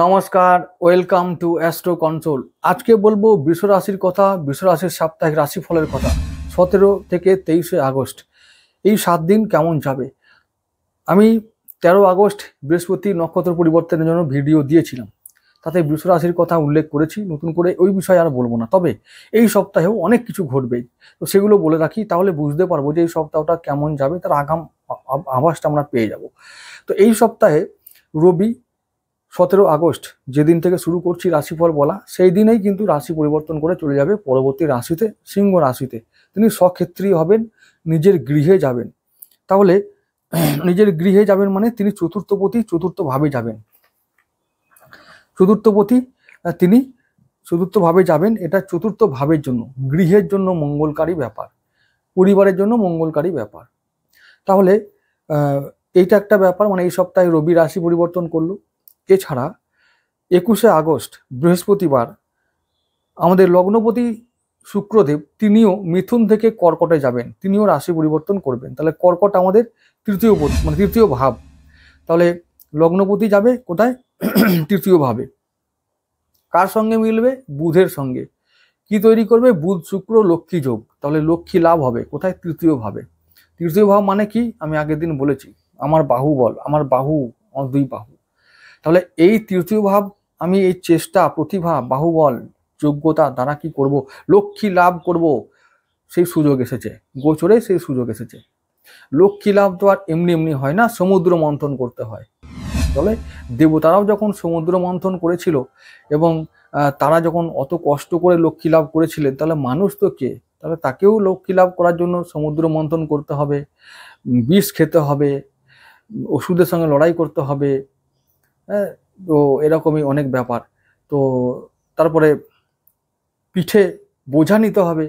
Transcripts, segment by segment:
নমস্কার, welcome to astro control. আজকে বলবো বৃষ রাশির কথা, বৃষ রাশির সাপ্তাহিক রাশিফলের কথা। 17 থেকে 23 আগস্ট এই 7 দিন কেমন যাবে। আমি 13 আগস্ট বৃহস্পতি নক্ষত্র পরিবর্তনের জন্য ভিডিও দিয়েছিলাম, তাতে বৃষ রাশির কথা উল্লেখ করেছি। নতুন করে ওই বিষয়ে আর বলবো না, তবে এই সপ্তাহেও অনেক কিছু ঘটবে, তো সেগুলো বলে রাখি, তাহলে বুঝতে পারবো যে এই সপ্তাহটা কেমন যাবে, তার আগাম আভাসটা আমরা পেয়ে যাব। তো এই সপ্তাহে রবি 17 আগস্ট যেদিন থেকে শুরু করছি রাশিফল বলা, সেই দিনেই কিন্তু রাশি পরিবর্তন করে চলে যাবে পরবর্তী রাশিতে, সিংহ রাশিতে। তিনি স্বক্ষেত্রী হবেন, নিজের গৃহে যাবেন। তাহলে নিজের গৃহে যাবেন মানে তিনি চতুর্থপতি, চতুর্থভাবে যাবেন। চতুর্থপতি তিনি চতুর্থভাবে যাবেন, এটা চতুর্থ ভাবের জন্য, গৃহের জন্য মঙ্গলকারী ব্যাপার, পরিবারের জন্য মঙ্গলকারী ব্যাপার। তাহলে এইটা একটা ব্যাপার, মানে এই সপ্তাহে রবি রাশি পরিবর্তন করলো। এছাড়া 21 আগস্ট বৃহস্পতিবার আমাদের লগ্নপতি শুক্রদেব তিনিও মিথুন থেকে কর্কটে যাবেন, তিনিও রাশি পরিবর্তন করবেন। তাহলে কর্কট আমাদের তৃতীয় পতি, মানে তৃতীয় ভাব। তাহলে লগ্নপতি যাবে কোথায়? তৃতীয় ভাবে। কার সঙ্গে মিলবে? বুধের সঙ্গে। কি তৈরি করবে? বুধ শুক্র লক্ষ্মী যোগ। তাহলে লক্ষ্মী লাভ হবে কোথায়? তৃতীয় ভাবে। তৃতীয় ভাব মানে কি? আমি আগের দিন বলেছি, আমার বাহু বল, আমার দুই বাহু। তাহলে এই তৃতীয় ভাব, আমি এই চেষ্টা, প্রতিভা, বাহুবল, যোগ্যতা দ্বারা কি করব? লক্ষ্মী লাভ করব, সেই সুযোগ এসেছে। গোচরে সেই সুযোগ এসেছে। লক্ষ্মী লাভ তো আর এমনি এমনি হয় না, সমুদ্র মন্থন করতে হয়। তবে দেবতারাও যখন সমুদ্র মন্থন করেছিল এবং তারা যখন অত কষ্ট করে লক্ষ্মী লাভ করেছিলেন, তাহলে মানুষ তো কে? তাহলে তাকেও লক্ষ্মী লাভ করার জন্য সমুদ্র মন্থন করতে হবে, বিষ খেতে হবে, ওষুধের সঙ্গে লড়াই করতে হবে। হ্যাঁ, তো এরকমই অনেক ব্যাপার। তো তারপরে পিঠে বোঝা নিতে হবে।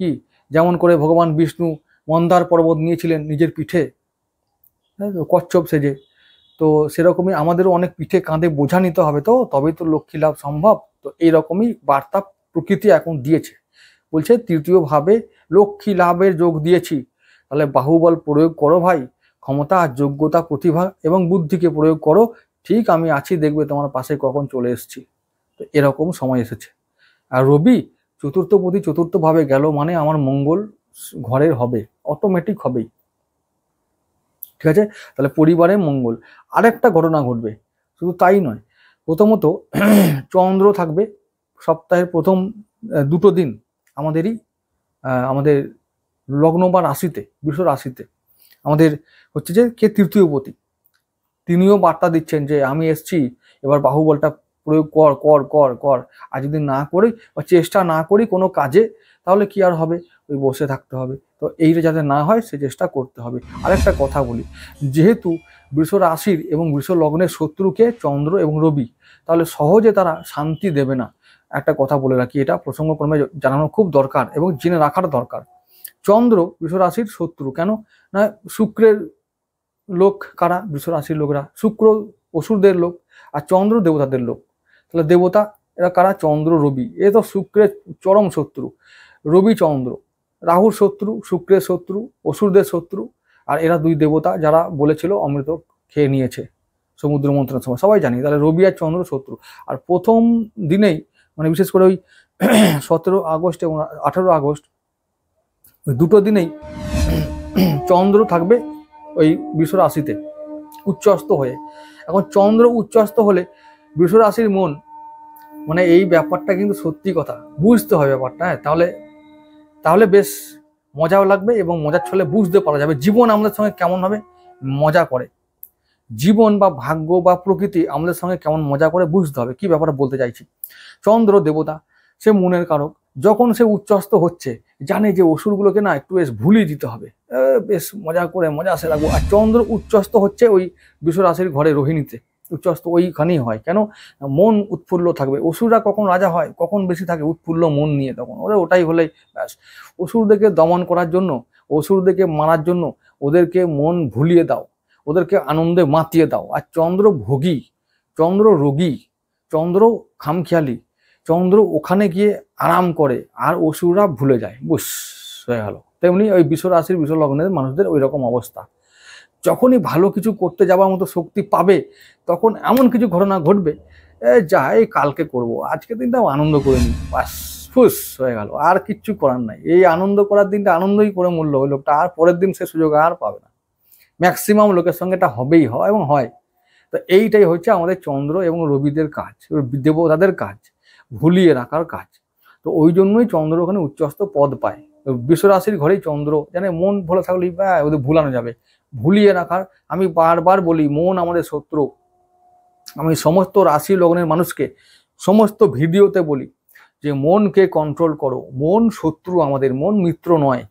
কি, যেমন করে ভগবান বিষ্ণু মন্দার পর্বত নিয়েছিলেন নিজের পিঠে, কচ্ছপ সেজে, তো সেরকমই আমাদেরও অনেক পিঠে কাঁধে বোঝা নিতে হবে, তো তবেই তো লক্ষ্মী লাভ সম্ভব। তো এইরকমই বার্তা প্রকৃতি এখন দিয়েছে, বলছে তৃতীয় ভাবে লক্ষ্মী লাভের যোগ দিয়েছি। তাহলে বাহুবল প্রয়োগ করো ভাই, ক্ষমতা, যোগ্যতা, প্রতিভা এবং বুদ্ধিকে প্রয়োগ করো। ঠিক আমি আছি, দেখবে তোমার পাশে কখন চলে এসেছি। তো এরকম সময় এসেছে। আর রবি চতুর্থপতি চতুর্থভাবে গেল মানে আমার মঙ্গল ঘরের হবে, অটোমেটিক হবেই। ঠিক আছে, তাহলে পরিবারে মঙ্গল। আরেকটা ঘটনা ঘটবে, শুধু তাই নয়, প্রথমত চন্দ্র থাকবে সপ্তাহের প্রথম দুটো দিন আমাদের লগ্ন বা রাশিতে, বৃষ রাশিতে। আমাদের হচ্ছে যে কে তৃতীয়পতি, তিনিও বার্তা দিচ্ছেন যে আমি এসছি, এবার বাহুবলটা প্রয়োগ কর কর কর কর। আর যদি না করি বা চেষ্টা না করি কোনো কাজে, তাহলে কি আর হবে? ওই বসে থাকতে হবে। তো এইটা যাতে না হয় সে চেষ্টা করতে হবে। আরেকটা কথা বলি, যেহেতু বৃষ রাশির এবং বৃষ লগ্নের শত্রুকে চন্দ্র এবং রবি, তাহলে সহজে তারা শান্তি দেবে না। একটা কথা বলে রাখি, এটা প্রসঙ্গক্রমে জানানো খুব দরকার এবং জেনে রাখার দরকার। চন্দ্র বৃষ রাশির শত্রু কেন? না, শুক্রের লোক কারা? বৃষ রাশির লোকরা। শুক্র অসুরদের লোক, আর চন্দ্র দেবতাদের লোক। তাহলে দেবতা এরা কারা? চন্দ্র রবি। এ তো শুক্রের চরম শত্রু। রবি চন্দ্র, রাহুর শত্রু, শুক্রের শত্রু, অসুরদের শত্রু। আর এরা দুই দেবতা যারা বলেছিল অমৃত খেয়ে নিয়েছে সমুদ্র মন্থনের সময়, সবাই জানি। তাহলে রবি আর চন্দ্র শত্রু। আর প্রথম দিনেই, মানে বিশেষ করে ওই 17 আগস্ট এবং 18 আগস্ট, ওই দুটো দিনেই চন্দ্র থাকবে ওই বৃষ রাশিতে উচ্চস্ত হয়ে। এখন চন্দ্র উচ্চস্ত হলে বৃষ রাশির মন, মানে এই ব্যাপারটা কিন্তু সত্যি কথা, বুঝতে হয় ব্যাপারটা। হ্যাঁ, তাহলে বেশ মজাও লাগবে এবং মজার ছলে বুঝতে পারা যাবে জীবন আমাদের সঙ্গে কেমন ভাবে মজা করে, জীবন বা ভাগ্য বা প্রকৃতি আমাদের সঙ্গে কেমন মজা করে বুঝতে হবে কি ব্যাপারটা বলতে চাইছি। চন্দ্র দেবতা, সে মনের কারক। যখন সে উচ্চস্ত হচ্ছে, জানে যে অসুরগুলোকে না একটু বেশ ভুলিয়ে দিতে হবে, বেশ মজা করে মজা আসে রাখবো। আর চন্দ্র উচ্চস্ত হচ্ছে ওই বৃষ রাশির ঘরে রোহিণীতে, উচ্চস্ত ওইখানেই হয়। কেন? মন উৎফুল্ল থাকবে। অসুররা কখন রাজা হয়, কখন বেশি থাকে? উৎফুল্ল মন নিয়ে। তখন ওটাই হলেই ব্যাস। অসুরদেরকে দমন করার জন্য, অসুরদেরকে মারার জন্য ওদেরকে মন ভুলিয়ে দাও, ওদেরকে আনন্দে মাতিয়ে দাও। আর চন্দ্র ভোগী, চন্দ্র রোগী, চন্দ্র খামখেয়ালি, চন্দ্র ওখানে গিয়ে আরাম করে আর অসুররা ভুলে যায়, বুস হয়ে গেল। তেমনি ওই বৃষ রাশির বৃষ লগ্নের মানুষদের ওই রকম অবস্থা। যখনই ভালো কিছু করতে যাওয়ার মতো শক্তি পাবে, তখন এমন কিছু ঘটনা ঘটবে যা এই কালকে করব, আজকে দিনটা আনন্দ করে নিই, বাস ফুস হয়ে গেল, আর কিচ্ছু করার নাই। এই আনন্দ করার দিনটা আনন্দই করে মূল্য, ওই লোকটা আর পরের দিন সে সুযোগ আর পাবে না। ম্যাক্সিমাম লোকের সঙ্গে এটা হবেই, হয় এবং হয়। তো এইটাই হচ্ছে আমাদের চন্দ্র এবং রবিদের কাজ, দেবতাদের কাজ, ভুলিয়ে রাখার কাজ। তো ওই জন্যই চন্দ্র ওখানে উচ্চস্থ পদ পায়। বিশ্বরাশির ঘরেই চন্দ্র, জানে মন ভালো থাকলেই ওদের ভুলানো যাবে, ভুলিয়ে রাখার। আমি বারবার বলি, মন আমাদের শত্রু। আমি সমস্ত রাশি লগ্নের মানুষকে সমস্ত ভিডিওতে বলি যে মনকে কন্ট্রোল করো, মন শত্রু আমাদের, মন মিত্র নয়।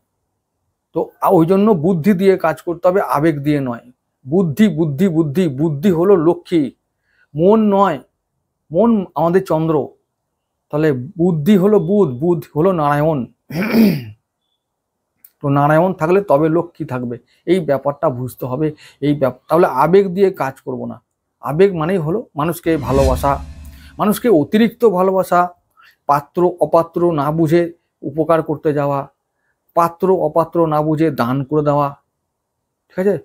তো ওই জন্য বুদ্ধি দিয়ে কাজ করতে হবে, আবেগ দিয়ে নয়। বুদ্ধি বুদ্ধি বুদ্ধি, বুদ্ধি হলো লক্ষ্মী, মন নয়। মন আমাদের চন্দ্র, তাহলে বুদ্ধি হলো বুধ, বুধ হলো নারায়ণ। তো নারায়ণ থাকলে তবে লক্ষ্মী থাকবে, এই ব্যাপারটা বুঝতে হবে। এই তাহলে আবেগ দিয়ে কাজ করব না। আবেগ মানেই হলো মানুষকে ভালোবাসা, মানুষকে অতিরিক্ত ভালোবাসা, পাত্র অপাত্র না বুঝে উপকার করতে যাওয়া, পাত্র অপাত্র না বুঝে দান করে দেওয়া, ঠিক আছে?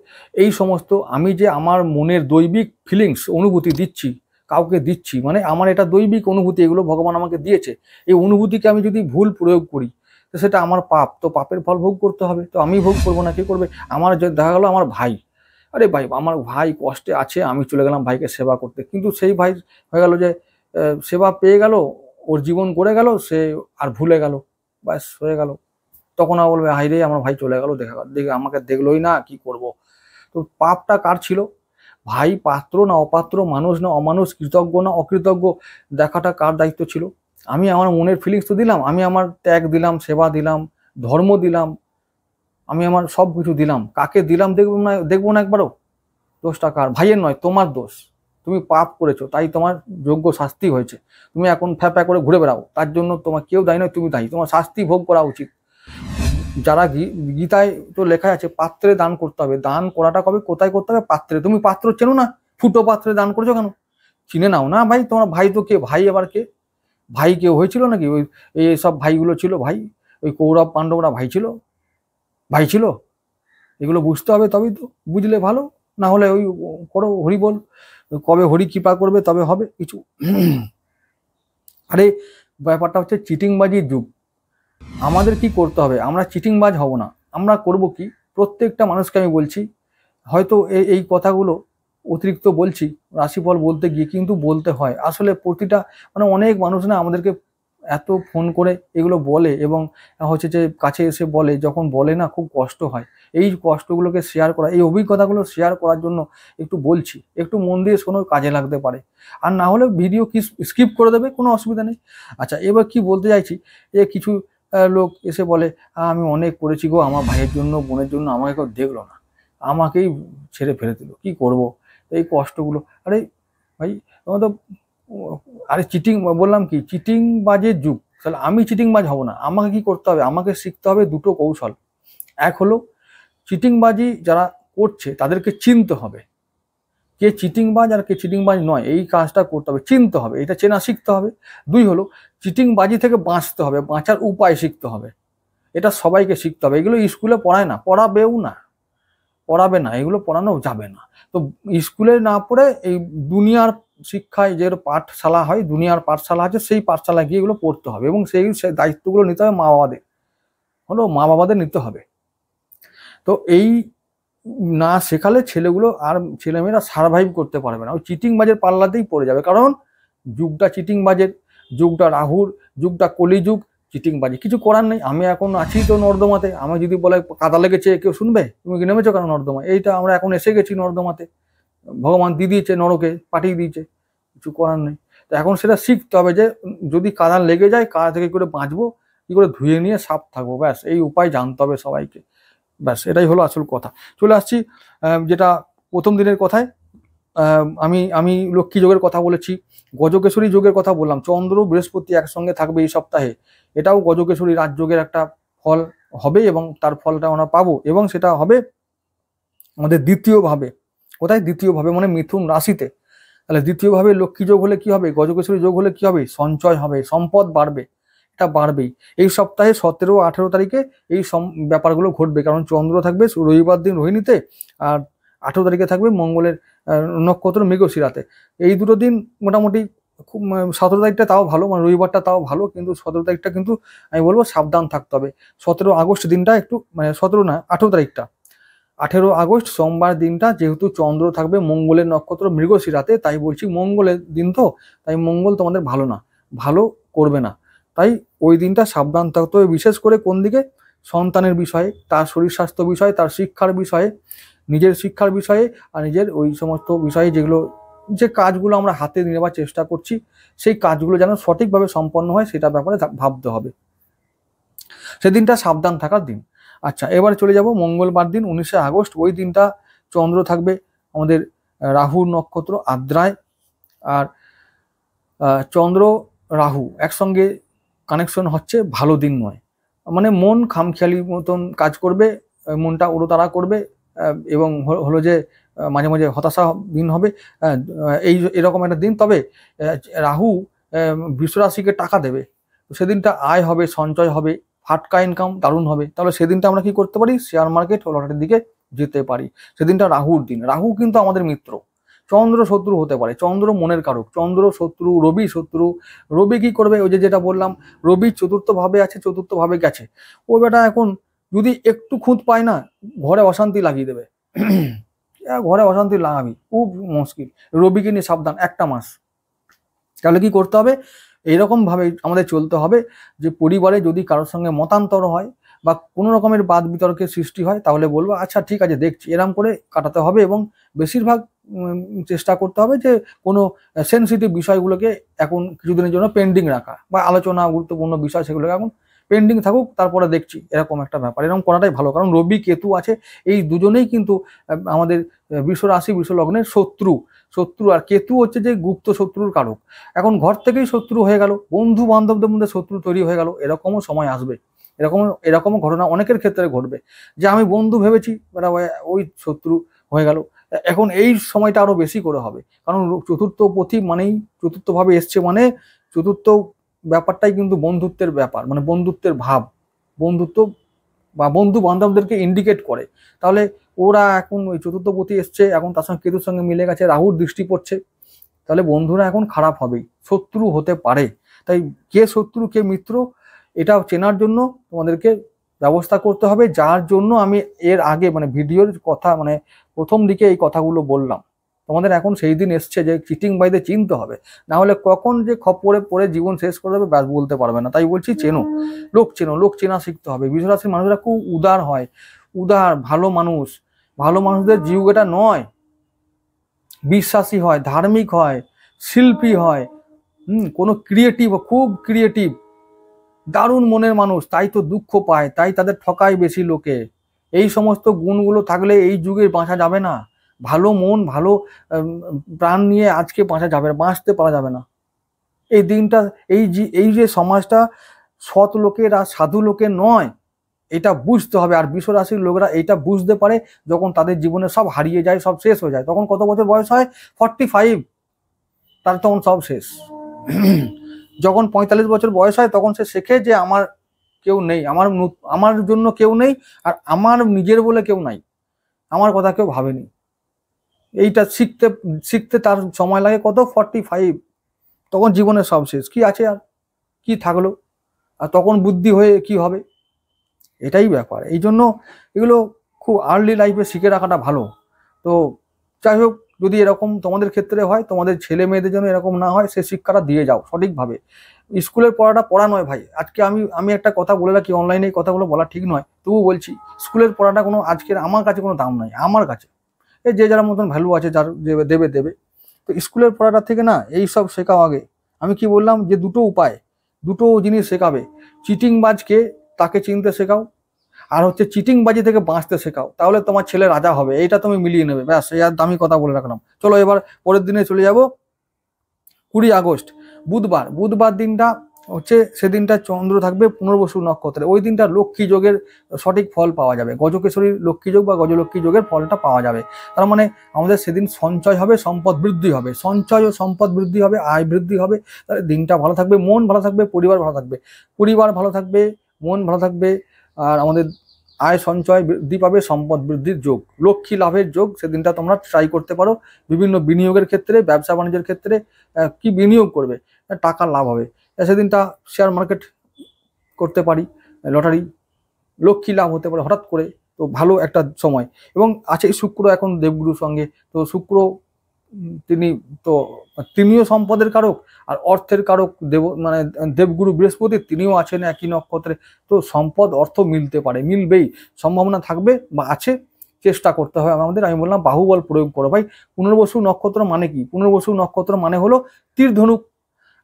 এই সমস্ত আমি যে আমার মনের দৈবিক ফিলিংস, অনুভূতি দিচ্ছি, কাউকে দিচ্ছি, মানে আমার এটা দৈবিক অনুভূতি, এগুলো ভগবান আমাকে দিয়েছে। এই অনুভূতিকে আমি যদি ভুল প্রয়োগ করি তো সেটা আমার পাপ, তো পাপের ফল ভোগ করতে হবে। তো আমি ভোগ করবো না, কে করবে? আমার দেখা গেলো আমার ভাই, আরে ভাই আমার ভাই কষ্টে আছে, আমি চলে গেলাম ভাইকে সেবা করতে, কিন্তু সেই ভাই হয়ে গেল যে সেবা পেয়ে গেল, ওর জীবন গড়ে গেল, সে আর ভুলে গেল, ব্যাস হয়ে গেল। তখন আর বলবে হাই রে আমার ভাই চলে গেল, দেখে আমাকে দেখলোই না, কি করব? তো পাপটা কার ছিল? ভাই পাত্র না অপাত্র, মানুষ না অমানুষ, কৃতজ্ঞ না অকৃতজ্ঞ, দেখাটা কার দায়িত্ব ছিল? আমি আমার মনের ফিলিংস তো দিলাম, আমি আমার ত্যাগ দিলাম, সেবা দিলাম, ধর্ম দিলাম, আমি আমার সব কিছু দিলাম। কাকে দিলাম দেখবো না একবারও? দোষটা কার? ভাইয়ের নয়, তোমার দোষ। তুমি পাপ করেছো, তাই তোমার যোগ্য শাস্তি হয়েছে। তুমি এখন ফ্যাপা করে ঘুরে বেড়াও, তার জন্য তোমার কেউ দায়ী নয়, তুমি দায়ী। তোমার শাস্তি ভোগ করা উচিত। যারা গীতায় তো লেখা আছে পাত্রে দান করতে হবে। দান করাটা কবে কোথায় করতে হবে? পাত্রে। তুমি পাত্র চেনো না? ফুটো পাত্রে দান করছো কেন? চিনে নাও না ভাই, তোমার ভাই তো কে? ভাই আবার কে? ভাই কেউ হয়েছিল নাকি? ওই এই সব ভাইগুলো ছিল ভাই, ওই কৌরব পাণ্ডবরা ভাই ছিল? ভাই ছিল? এগুলো বুঝতে হবে, তবেই তো, বুঝলে ভালো। না হলে ওই করো হরি বল, কবে হরি কৃপা করবে তবে হবে কিছু। আরে ব্যাপারটা হচ্ছে চিটিংবাজির যুগ। আমাদের কি করতে হবে? আমরা চিটিংবাজ হব না। আমরা করব কি? প্রত্যেকটা মানুষকে আমি বলছি, হয়তো এই কথাগুলো অতিরিক্ত বলছি রাশিফল বলতে গিয়ে, কিন্তু বলতে হয় আসলে। প্রতিটা মানে অনেক মানুষ না আমাদেরকে এত ফোন করে এগুলো বলে, এবং হচ্ছে যে কাছে এসে বলে, যখন বলে না খুব কষ্ট হয়। এই কষ্টগুলোকে শেয়ার করা, এই অভিজ্ঞতাগুলো শেয়ার করার জন্য একটু বলছি, একটু মন দিয়ে শোনো, কাজে লাগতে পারে। আর না হলে ভিডিও কি স্কিপ করে দেবে, কোনো অসুবিধা নেই। আচ্ছা, এবার কি বলতে চাইছি, যে কিছু লোক এসে বলে আমি অনেক করেছি গো আমার ভাইয়ের জন্য, বোনের জন্য, আমাকে কেউ দেখলো না, আমাকেই ছেড়ে ফেলে দিল, কি করব? এই কষ্টগুলো। আরে ভাই তোমার তো, আরে চিটিং বললাম কি, চিটিং বাজের যুগ। তাহলে আমি চিটিং বাজ হব না। আমাকে কি করতে হবে? আমাকে শিখতে হবে দুটো কৌশল। এক হলো চিটিংবাজি যারা করছে তাদেরকে চিনতে হবে, কে চিটিংবাজ আর কে চিটিংবাজ নয়। এই কাজটা করতে হবে, চিনতে হবে, এটা চেনা শিখতে হবে। দুই হলো চিটিংবাজি থেকে বাঁচতে হবে, বাঁচার উপায় শিখতে হবে। এটা সবাইকে শিখতে হবে। এগুলো স্কুলে পড়ায় না, পড়াবেও না, পড়াবে না, এগুলো পড়ানো যাবে না। তো স্কুলে না পড়ে এই দুনিয়ার শিক্ষায় যে পাঠশালা হয়, দুনিয়ার পাঠশালা আছে, সেই পাঠশালায় গিয়ে এগুলো পড়তে হবে, এবং সেই দায়িত্বগুলো নিতে হবে মা বাবাদের নিতে হবে। তো এই না শেখালে ছেলেগুলো আর ছেলেমেয়েরা সারভাইভ করতে পারবে না, ওই চিটিংবাজের পাল্লাতেই পড়ে যাবে। কারণ যুগটা চিটিংবাজের, যুগটা রাহুর, যুগটা কলিযুগ, চিটিংবাজি। কিছু করার নেই। আমি এখন আছি তো নর্দমাতে, আমি যদি বলে কাদা লেগেছে কেউ শুনবে? তুমি কি নেমেছো কেন নর্দমা? এইটা আমরা এখন এসে গেছি নর্দমাতে, ভগবান দিয়ে দিয়েছে, নরকে পাঠিয়ে দিয়েছে, কিছু করার নেই। তো এখন সেটা শিখতে হবে যে যদি কাদা লেগে যায়, কাদা থেকে করে বাঁচবো, কি করে ধুয়ে নিয়ে সাফ থাকবো, ব্যাস এই উপায় জানতে হবে সবাইকে। ব্যাস এটাই হলো আসল কথা। চলে আসছি যেটা প্রথম দিনের কথায়। আমি লক্ষ্মী যোগের কথা বলেছি, গজকেশরী যোগের কথা বললাম। চন্দ্র বৃহস্পতি একসঙ্গে থাকবে এই সপ্তাহে, এটাও গজকেশরী রাজযোগের একটা ফল হবে, এবং তার ফলটা আমরা পাবো, এবং সেটা হবে আমাদের দ্বিতীয়ভাবে। কোথায়? দ্বিতীয়ভাবে মানে মিথুন রাশিতে। তাহলে দ্বিতীয়ভাবে লক্ষ্মী যোগ হলে কি হবে? গজকেশরী যোগ হলে কি হবে? সঞ্চয় হবে, সম্পদ বাড়বে, এটা বাড়বেই। এই সপ্তাহে 17-18 তারিখে এই ব্যাপারগুলো ঘটবে, কারণ চন্দ্র থাকবে রবিবার দিন রোহিণীতে, আর 18 তারিখে থাকবে মঙ্গলের নক্ষত্র মৃগশিরাতে। এই দুটো দিন মোটামুটি খুব 17 তারিখটা তাও ভালো, মানে রবিবারটা তাও ভালো, কিন্তু 17 তারিখটা কিন্তু আমি বলবো সাবধান থাকতে হবে। 17 আগস্ট দিনটা একটু, মানে 17 না 18 তারিখটা, 18 আগস্ট সোমবার দিনটা যেহেতু চন্দ্র থাকবে মঙ্গলের নক্ষত্র মৃগশিরাতে, তাই বলছি মঙ্গলের দিন তো, তাই মঙ্গল তোমাদের ভালো না, ভালো করবে না। তাই ওই দিনটা সাবধান থাকতে হবে, বিশেষ করে কোন দিকে, সন্তানের বিষয়ে, তার শরীর স্বাস্থ্য বিষয়ে, তার শিক্ষার বিষয়ে, নিজের শিক্ষার বিষয়ে, আর নিজের ওই সমস্ত বিষয়ে যেগুলো, যে কাজগুলো আমরা হাতে নেওয়ার চেষ্টা করছি, সেই কাজগুলো যেন সঠিকভাবে সম্পন্ন হয় সেটা ব্যাপারে ভাবতে হবে। সেদিনটা সাবধান থাকার দিন। আচ্ছা, এবারে চলে যাব মঙ্গলবার দিন 19 আগস্ট। ওই দিনটা চন্দ্র থাকবে আমাদের রাহুর নক্ষত্র আদ্রায়, আর চন্দ্র রাহু একসঙ্গে কানেকশন হচ্ছে, ভালো দিন নয়। মানে মন খামখেয়ালি মতন কাজ করবে, মনটা উড়োতাড়া করবে, এবং হলো যে মাঝে মাঝে হতাশা দিন হবে, এই এরকম একটা দিন। তবে রাহু বৃষরাশিকে টাকা দেবে, সেদিনটা আয় হবে, সঞ্চয় হবে, ফাটকা ইনকাম দারুণ হবে। তাহলে সেদিনটা আমরা কি করতে পারি, শেয়ার মার্কেট ও লটারির দিকে যেতে পারি। সেদিনটা রাহুর দিন। রাহু কিন্তু আমাদের মিত্র, চন্দ্র শত্রু হতে পারে, চন্দ্র মনের কারক, চন্দ্র শত্রু, রবি শত্রু। রবি কি করবে, ওই যেটা বললাম, রবি চতুর্থ ভাবে আছে, চতুর্থ ভাবে গেছে, ও বেটা এখন যদি একটু খুঁত পায় না, ঘরে অশান্তি লাগিয়ে দেবে। ঘরে অশান্তি লাগাবি, খুব মুশকিল। রবিকে নিয়ে সাবধান একটা মাস। তাহলে কি করতে হবে, এইরকম ভাবে আমাদের চলতে হবে যে পরিবারে যদি কারোর সঙ্গে মতান্তর হয় বা কোনো রকমের বাদ বিতর্কের সৃষ্টি হয়, তাহলে বলবো আচ্ছা ঠিক আছে দেখছি, এরকম করে কাটাতে হবে। এবং বেশিরভাগ চেষ্টা করতে হবে যে কোনো সেনসিটিভ বিষয়গুলোকে এখন কিছুদিনের জন্য পেন্ডিং রাখা, বা আলোচনা গুরুত্বপূর্ণ বিষয় সেগুলোকে এখন পেন্ডিং থাকুক, তারপরে দেখছি, এরকম একটা ব্যাপার। এরকম করাটাই ভালো, কারণ রবি কেতু আছে, এই দুজনেই কিন্তু আমাদের বৃষ রাশি বৃষ লগ্নের শত্রু। আর কেতু হচ্ছে যে গুপ্ত শত্রুর কারক। এখন ঘর থেকেই শত্রু হয়ে গেল, বন্ধু বান্ধবদের মধ্যে শত্রু তৈরি হয়ে গেল, এরকমও সময় আসবে। এরকমও ঘটনা অনেকের ক্ষেত্রে ঘটবে, যে আমি বন্ধু ভেবেছি ওই শত্রু হয়ে গেল। এখন এই সময়টা আরো বেশি করে হবে, কারণ চতুর্থ পথি মানেই, চতুর্থ ভাবে এসছে মানে চতুর্থ ব্যাপারটাই কিন্তু বন্ধুত্বের ব্যাপার, মানে বন্ধুত্বের ভাব, বন্ধুত্ব বা বন্ধু বান্ধবদেরকে ইন্ডিকেট করে। তাহলে ওরা এখন ওই চতুর্থ পথি এসছে, এখন তার সঙ্গে কেতুর সঙ্গে মিলে গেছে, রাহুর দৃষ্টি পড়ছে, তাহলে বন্ধুরা এখন খারাপ হবেই, শত্রু হতে পারে। তাই কে শত্রু কে মিত্র এটা চেনার জন্য তোমাদেরকে ব্যবস্থা করতে হবে, যার জন্য আমি এর আগে মানে ভিডিওর কথা, মানে প্রথম দিকে এই কথাগুলো বললাম। তোমাদের এখন সেই দিন এসছে যে চিটিং বাইদের চিনতে হবে, না হলে কখন যে খপ্পরে পড়ে জীবন শেষ করে দেবে ব্যাস বলতে পারবে না। তাই বলছি চেনো, লোক চেনা শিখতে হবে। বৃষ রাশির মানুষরা খুব উদার হয়, উদার ভালো মানুষ, ভালো মানুষদের জীব এটা নয়, বিশ্বাসী হয়, ধার্মিক হয়, শিল্পী হয়, কোনো ক্রিয়েটিভ, খুব ক্রিয়েটিভ, দারুণ মনের মানুষ, তাই তো দুঃখ পায়, তাই তাদের ঠকায় বেশি লোকে। এই সমস্ত গুণগুলো থাকলে এই যুগে বাঁচা যাবে না। ভালো মন, ভালো প্রাণ নিয়ে আজকে বাঁচতে পারা যাবে না। এই দিনটা, এই যে সমাজটা সৎ লোকের আর সাধু লোকের নয়, এটা বুঝতে হবে। আর বৃষ রাশির লোকেরা এটা বুঝতে পারে যখন তাদের জীবনে সব হারিয়ে যায়, সব শেষ হয়ে যায়। তখন কত বছর বয়স হয়, 45, তার তখন সব শেষ। যখন 45 বছর বয়স হয় তখন সে শেখে যে আমার কেউ নেই, আমার জন্য কেউ নেই, আর আমার নিজের বলে কেউ নাই, আমার কথা কেউ ভাবেনি। এইটা শিখতে তার সময় লাগে কত, 45। তখন জীবনের সব শেষ, কি আছে আর, কি থাকলো, আর তখন বুদ্ধি হয়ে কি হবে, এটাই ব্যাপার। এই জন্য এগুলো খুব আর্লি লাইফে শিখে রাখাটা ভালো। তো যাই হোক, যদি এরকম তোমাদের ক্ষেত্রে হয়, তোমাদের ছেলে মেয়েদের জন্য এরকম না হয়, সে শিক্ষাটা দিয়ে যাও সঠিকভাবে। স্কুলের পড়া নয় ভাই। আজকে আমি একটা কথা বলে রাখি, অনলাইনে এই কথাগুলো বলা ঠিক নয়, তবু বলছি, স্কুলের পড়াটা কোনো আজকের আমার কাছে কোনো দাম নাই, আমার কাছে। এই যে যার মতন ভ্যালু আছে, যার দেবে। তো স্কুলের পড়াটা থেকে না এই সব শেখাও আগে। আমি কি বললাম যে দুটো জিনিস শেখাবে, চিটিংবাজকে তাকে চিনতে শেখাও, আর হচ্ছে চিটিংবাজি থেকে বাঁচতে শেখাও, তাহলে তোমার ছেলে রাজা হবে। এইটা তুমি মিলিয়ে নেবে, ব্যাস। এই আর দামি কথা বলে রাখলাম। চলো এবার পরের দিনে চলে যাব। 20 আগস্ট বুধবার দিনটা হচ্ছে, সেদিনটা চন্দ্র থাকবে পুনর্বসু নক্ষত্রে। ওই দিনটা লক্ষ্মী যোগের সঠিক ফল পাওয়া যাবে, গজকেশরী লক্ষ্মী যোগ বা গজলক্ষ্মী যোগের ফলটা পাওয়া যাবে। তার মানে আমাদের সেদিন সঞ্চয় হবে, সম্পদ বৃদ্ধি হবে, সঞ্চয় ও সম্পদ বৃদ্ধি হবে, আয় বৃদ্ধি হবে। তাহলে দিনটা ভালো থাকবে, মন ভালো থাকবে, পরিবার ভালো থাকবে, মন ভালো থাকবে। আর আমাদের আয় সঞ্চয় বৃদ্ধি পাবে, সম্পদ বৃদ্ধির যোগ, লক্ষ্মী লাভের যোগ। সেদিনটা তোমরা ট্রাই করতে পারো বিভিন্ন বিনিয়োগের ক্ষেত্রে, ব্যবসা বাণিজ্যের ক্ষেত্রে। কি বিনিয়োগ করবে, টাকা লাভ হবে। সেদিনটা শেয়ার মার্কেট করতে পারি, লটারি, লক্ষ্মী লাভ হতে পারে হঠাৎ করে। তো ভালো একটা সময়। এবং আছে শুক্র এখন দেবগুরুর সঙ্গে, তো শুক্র তিনিও সম্পদের কারক আর অর্থের কারক। মানে দেবগুরু বৃহস্পতি তিনিও আছেন একই নক্ষত্রে। তো সম্পদ অর্থ মিলতে পারে, মিলবেই, সম্ভাবনা থাকবে বা আছে, চেষ্টা করতে হবে আমাদের। আমি বললাম বাহুবল প্রয়োগ করো ভাই। পুনর্বসু নক্ষত্র মানে কি? পুনর্বসু নক্ষত্র মানে হলো তীর ধনুক।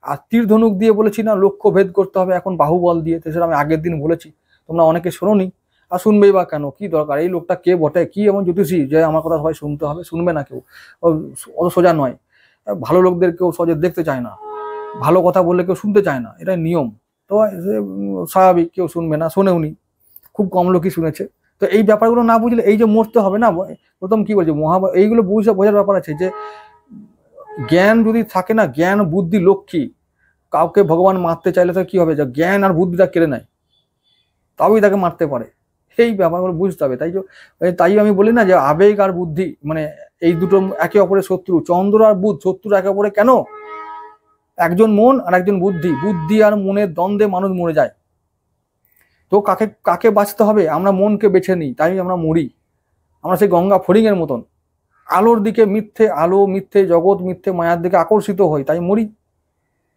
আর তীর ধনুক দিয়ে বলেছি না লক্ষ্য ভেদ করতে হবে, এখন বাহুবল দিয়ে। তো সেটা আমি আগের দিন বলেছি, তোমরা অনেকে শোনোনি। আর শুনবেই বা কেন, কি দরকার? এই লোকটা কে বটে, কি এমন জ্যোতিষী যে আমার কথা সবাই শুনতে হবে? শুনবে না কেউ, অত সোজা নয়। ভালো লোকদের কেউ সহজে দেখতে চায় না, ভালো কথা বললে কেউ শুনতে চায় না, এটা নিয়ম। তো স্বাভাবিক, কেউ শুনবে না, শোনেওনি, খুব কম লোকই শুনেছে। তো এই ব্যাপারগুলো না বুঝলে এই যে মরতে হবে না, প্রথম কি বলছে এইগুলো বোঝার ব্যাপার আছে যে জ্ঞান যদি থাকে না, জ্ঞান বুদ্ধি লক্ষ্মী, কাউকে ভগবান মারতে চাইলে তো কি হবে, যে জ্ঞান আর বুদ্ধিটা কেড়ে নেয়, তবেই তাকে মারতে পারে। এই ব্যাপারগুলো বুঝতে হবে। তাই আমি বলি না যে আবেগ আর বুদ্ধি মানে এই দুটো একে অপরের শত্রু। চন্দ্র আর বুধ শত্রু একে অপরে কেন? একজন মন আর একজন বুদ্ধি, বুদ্ধি আর মনের দ্বন্দ্বে মানুষ মরে যায়। তো কাকে কাকে বাঁচতে হবে? আমরা মনকে বেছে নিই, তাই আমরা মরি। আমরা সেই গঙ্গা ফড়িং এর মতন আলোর দিকে, মিথ্যে আলো, মিথ্যে জগৎ, মিথ্যে মায়ার দিকে আকর্ষিত হই, তাই মরি।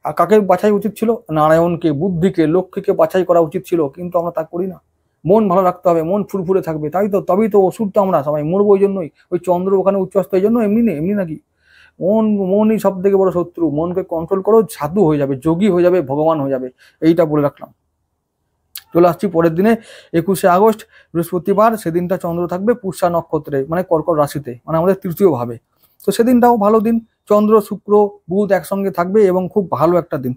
আর কাকে বাছাই উচিত ছিল? নারায়ণকে, বুদ্ধিকে, লক্ষ্মীকে বাছাই করা উচিত ছিল, কিন্তু আমরা তা করি না। মন ভালো রাখতে হবে, মন ফুরফুরে থাকবে, তবেই তো ওষুধ তো আমরা সবাই মরবো ওই জন্যই। ওই চন্দ্র ওখানে উচ্চস্ত এই জন্য, এমনি নাকি? মনই সব থেকে বড় শত্রু। মনকে কন্ট্রোল করো, সাধু হয়ে যাবে, যোগী হয়ে যাবে, ভগবান হয়ে যাবে। এইটা বলে রাখলাম। চলে আসছি পরের দিনে 21শে আগস্ট বৃহস্পতিবার। সেদিনটা চন্দ্র থাকবে পুষ্যা নক্ষত্রে, মানে কর্কট রাশিতে, মানে আমাদের তৃতীয় ভাবে। তো সেদিনটাও ভালো দিন, চন্দ্র শুক্র বুধ একসঙ্গে থাকবে এবং খুব ভালো একটা দিন।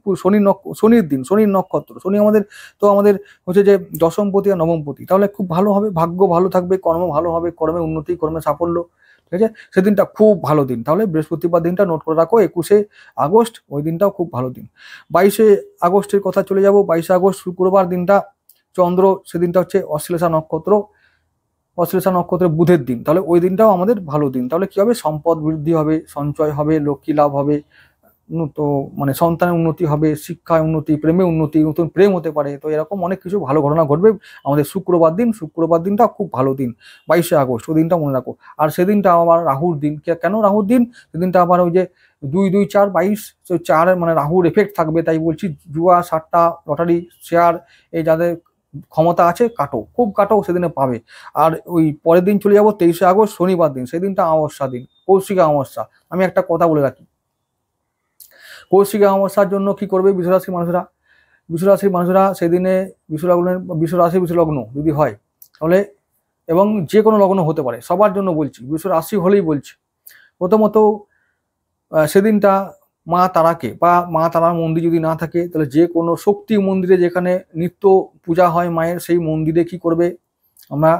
শনির দিন, শনির নক্ষত্র। শনি আমাদের হচ্ছে যে দশমপতি আর নবমপতি, তাহলে খুব ভালো হবে, ভাগ্য ভালো থাকবে, কর্ম ভালো হবে, কর্মে উন্নতি, কর্মে সাফল্য। ঠিক আছে, সেদিনটা খুব ভালো দিন। তাহলে বৃহস্পতিবার দিনটা নোট করে রাখো, 21শে আগস্ট, ওই দিনটাও খুব ভালো দিন। 22শে আগস্টের কথা চলে যাব। 22শে আগস্ট শুক্রবার দিনটা চন্দ্র, সেদিনটা হচ্ছে অশ্লেষা নক্ষত্রের বুধের দিন। তাহলে ওই দিনটাও আমাদের ভালো দিন। তাহলে কি হবে? সম্পদ বৃদ্ধি হবে, সঞ্চয় হবে, লক্ষ্মী লাভ হবে, তো মানে সন্তানের উন্নতি হবে, শিক্ষায় উন্নতি, প্রেমে উন্নতি, নতুন প্রেম হতে পারে। তো এরকম অনেক কিছু ভালো ঘটনা ঘটবে আমাদের শুক্রবার দিন। শুক্রবার দিনটা খুব ভালো দিন, 22শে আগস্ট, ওই দিনটা মনে রাখো। আর সেদিনটা আবার রাহুর দিন। কেন রাহুর দিন? সেদিনটা আবার ওই যে 2-2-4-22, তো 4 মানে রাহুর এফেক্ট থাকবে। তাই বলছি, জুয়া, সাট্টা, লটারি, শেয়ার, এই যাদের ক্ষমতা আছে খুব কাটো, সেদিনে পাবে। আর ওই পরের দিন চলে যাবো 23শে আগস্ট শনিবার দিন। সেদিনটা অমাবস্যা দিন, কৌশিকা অমাবস্যা। আমি একটা কথা বলে রাখি, কৌশিকা অমাবস্যার জন্য কি করবে বৃষরাশির মানুষরা সেদিনে, বিশ্বরাশি যদি হয় তাহলে, এবং যে কোনো লগ্ন হতে পারে, সবার জন্য বলছি, বৃষরাশি হলেই বলছি। প্রথমত সেদিনটা মা তারাকে, বা মা তারার মন্দির যদি না থাকে তাহলে যে কোনো শক্তি মন্দিরে, যেখানে নিত্য পূজা হয় মায়ের, সেই মন্দিরে কি করবে, আমরা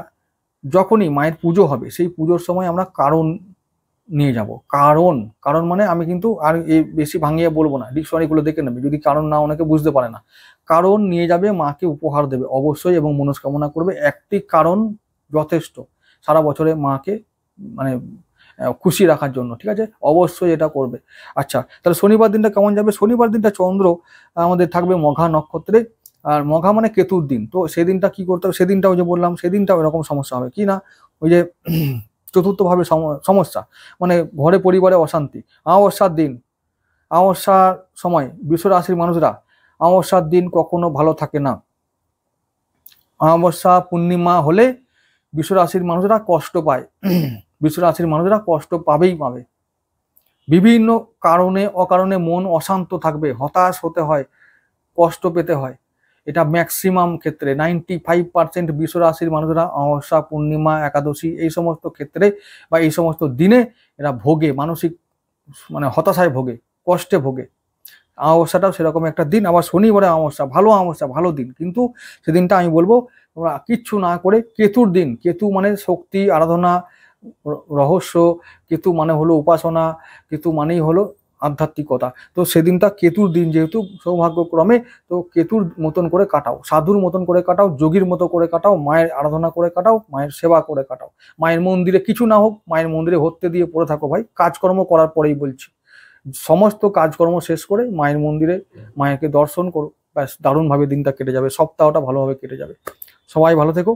যখনই মায়ের পুজো হবে সেই পুজোর সময় আমরা কারণ নিয়ে যাব। কারণ মানে আমি কিন্তু আর বেশি ভাঙিয়ে বলবো না, ডিকশনারিগুলো দেখে নেবে, যদি কারণ না অনেকে বুঝতে পারে না। কারণ নিয়ে যাবে, মাকে উপহার দেবে অবশ্যই, এবং মনস্কামনা করবে। একটি কারণ যথেষ্ট সারা বছরে মাকে মানে খুশি রাখার জন্য, ঠিক আছে? অবশ্যই এটা করবে। আচ্ছা, তাহলে শনিবার দিনটা কেমন যাবে? শনিবার দিনটা চন্দ্র আমাদের থাকবে মঘা নক্ষত্রে, আর মঘা মানে কেতুর দিন। তো সেদিনটা কি করতে হবে? সেদিনটাও যে বললাম, সেদিনটাও এরকম সমস্যা হবে কি না, ওই যে চতুর্থভাবে সমস্যা, মানে ঘরে পরিবারে অশান্তি। অমাবস্যার সময় বৃষ রাশির মানুষরা, অমাবস্যার দিন কখনো ভালো থাকে না। অমাবস্যা পূর্ণিমা হলে বৃষ রাশির মানুষরা কষ্ট পায়। বৃষ রাশির মানুষরা কষ্ট পাবে। বিভিন্ন কারণে অকারণে মন অশান্ত থাকবে, হতাশ হতে হয়, কষ্ট পেতে হয়। এটা ম্যাক্সিমাম ক্ষেত্রে 95% বৃষ রাশির মানুষরা অমাবস্যা, পূর্ণিমা, একাদশী এই সমস্ত ক্ষেত্রে বা এই সমস্ত দিনে এরা ভোগে, মানসিক মানে হতাশায় ভোগে, কষ্টে ভোগে। অমাবস্যাটাও সেরকম একটা দিন। আবার শনিবারে অমাবস্যা, ভালো দিন, কিন্তু সেদিনটা আমি বলবো তোমরা কিচ্ছু না করে, কেতুর দিন, কেতু মানে শক্তি, আরাধনা, রহস্য, কেতু মানে হলো উপাসনা, কেতু মানেই হলো আধ্যাত্মিকতা। তো সেদিনটা কেতুর দিন, যেহেতু সৌভাগ্যক্রমে, তো কেতুর মতন করে কাটাও, সাধুর মতন করে কাটাও, যোগীর মতো করে কাটাও, মায়ের আরাধনা করে কাটাও, মায়ের সেবা করে কাটাও। মায়ের মন্দিরে কিছু না হোক, মায়ের মন্দিরে হত্যে দিয়ে পড়ে থাকো ভাই, কাজকর্ম করার পরেই বলছি। সমস্ত কাজকর্ম শেষ করে মায়ের মন্দিরে মায়েরকে দর্শন করো, ব্যাস দারুণভাবে দিনটা কেটে যাবে, সপ্তাহটা ভালোভাবে কেটে যাবে। সবাই ভালো থেকো।